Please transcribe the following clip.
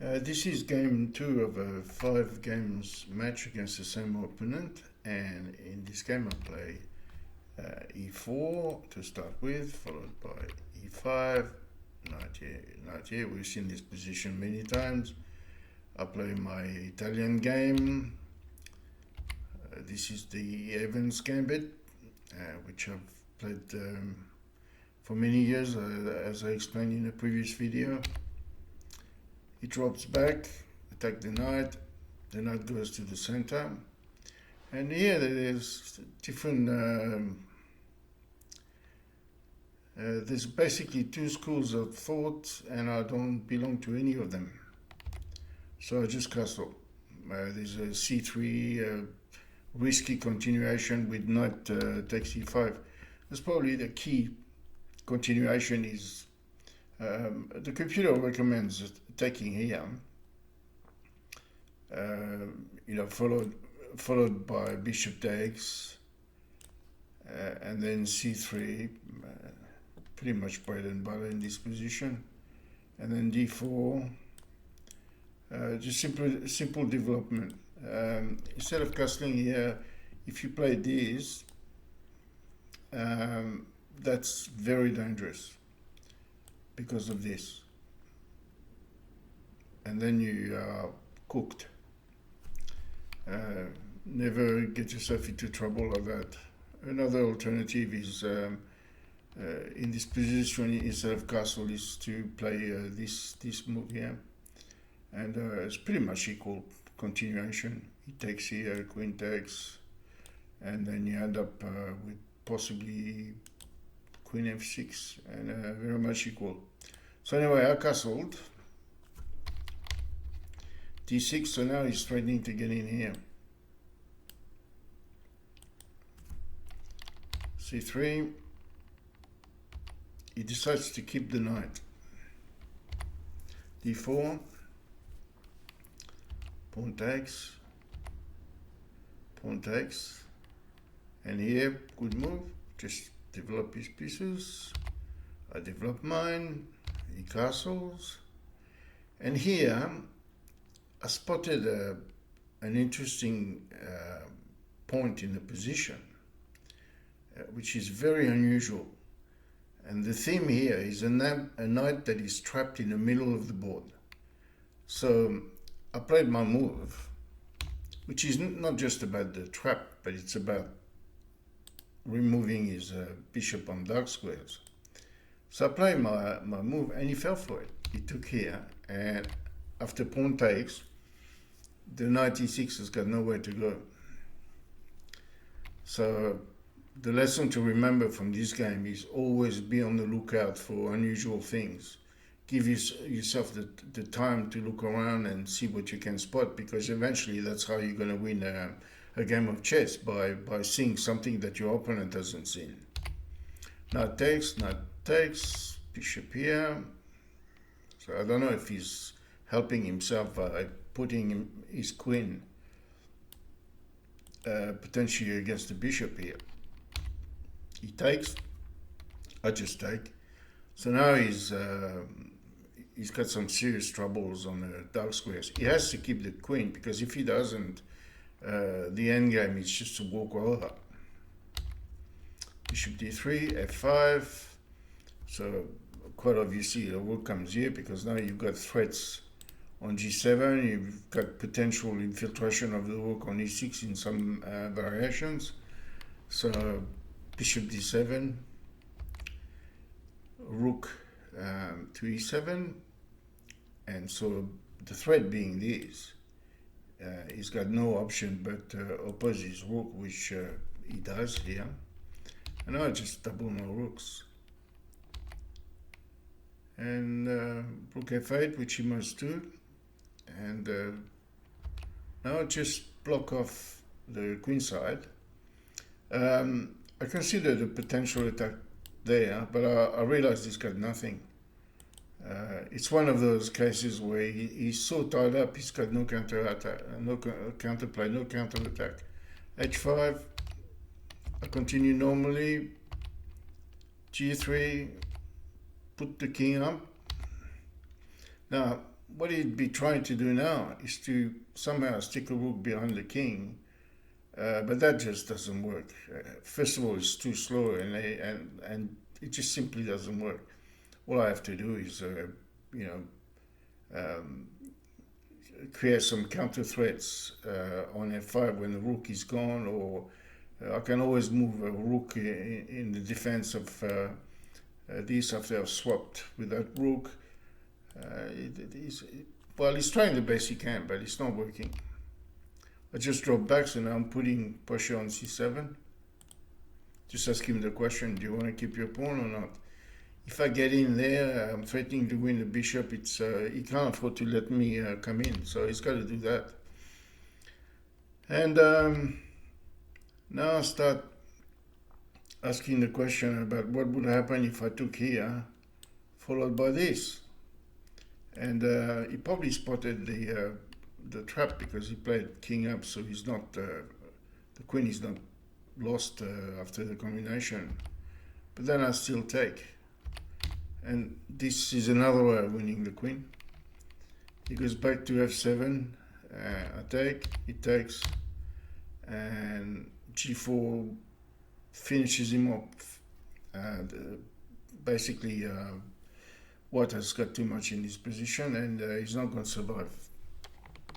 This is game 2 of a 5 games match against the same opponent, and in this game I play e4 to start with, followed by e5, knight here. We've seen this position many times. I play my Italian game. This is the Evans Gambit, which I've played for many years, as I explained in a previous video. He drops back, attack the knight goes to the center, and here there's different, there's basically two schools of thought, and I don't belong to any of them. So I just castle. There's a c3, risky continuation with knight takes e5. That's probably the key continuation is the computer recommends taking here, followed by bishop takes, and then c3, pretty much bread and butter in this position, and then d4, just simple development. Instead of castling here, if you play this, that's very dangerous because of this, and then you are cooked. Never get yourself into trouble like that. Another alternative is in this position, instead of castle, is to play this move here, and it's pretty much equal continuation. He takes here, queen takes, and then you end up with possibly queen f6, and very much equal. So anyway, I castled d6, so now he's threatening to get in here. c3, he decides to keep the knight. d4, pawn takes, and here, good move, just develop his pieces. I develop mine, he castles, and here I spotted an interesting point in the position, which is very unusual. And the theme here is a knight that is trapped in the middle of the board. So I played my move, which is not just about the trap, but it's about removing his bishop on dark squares. So I played my move, and he fell for it. He took here, and after pawn takes, the knight e6 has got nowhere to go. So the lesson to remember from this game is always be on the lookout for unusual things. Give yourself the time to look around and see what you can spot, because eventually that's how you're going to win a game of chess, by seeing something that your opponent hasn't seen. Knight takes, bishop here. So I don't know if he's helping himself by putting his queen potentially against the bishop here. He takes, I just take. So now he's got some serious troubles on the dark squares. He has to keep the queen, because if he doesn't, the endgame is just to walk over. Bishop d3, f5. So quite obviously the rook comes here, because now you've got threats on g7. You've got potential infiltration of the rook on e6 in some variations. So bishop d7, rook to e7, and so the threat being this, he's got no option but oppose his rook, which he does here. And now I just double my rooks, and rook f8, which he must do, and now I just block off the queen side. I considered a potential attack there, but I realized he's got nothing. It's one of those cases where he's so tied up, he's got no counter attack, no counterplay, no counter attack. h5, I continue normally. g3, put the king up. Now what he'd be trying to do now is to somehow stick a rook behind the king, but that just doesn't work. First of all, it's too slow, and it just simply doesn't work. All I have to do is, you know, um, create some counter threats on f5 when the rook is gone, or I can always move a rook in the defense of this after I've swapped with that rook. Well, he's trying the best he can, but it's not working. I just dropped back, so now I'm putting pressure on c7. Just ask him the question, do you want to keep your pawn or not? If I get in there, I'm threatening to win the bishop. He can't afford to let me come in, so he's got to do that. And now I start asking the question about what would happen if I took here, followed by this. And he probably spotted the trap because he played king up, so he's not the queen is not lost after the combination. But then I still take. And this is another way of winning the queen. He goes back to f7, I take, he takes, and g4 finishes him off. Basically, White has got too much in his position, and he's not going to survive.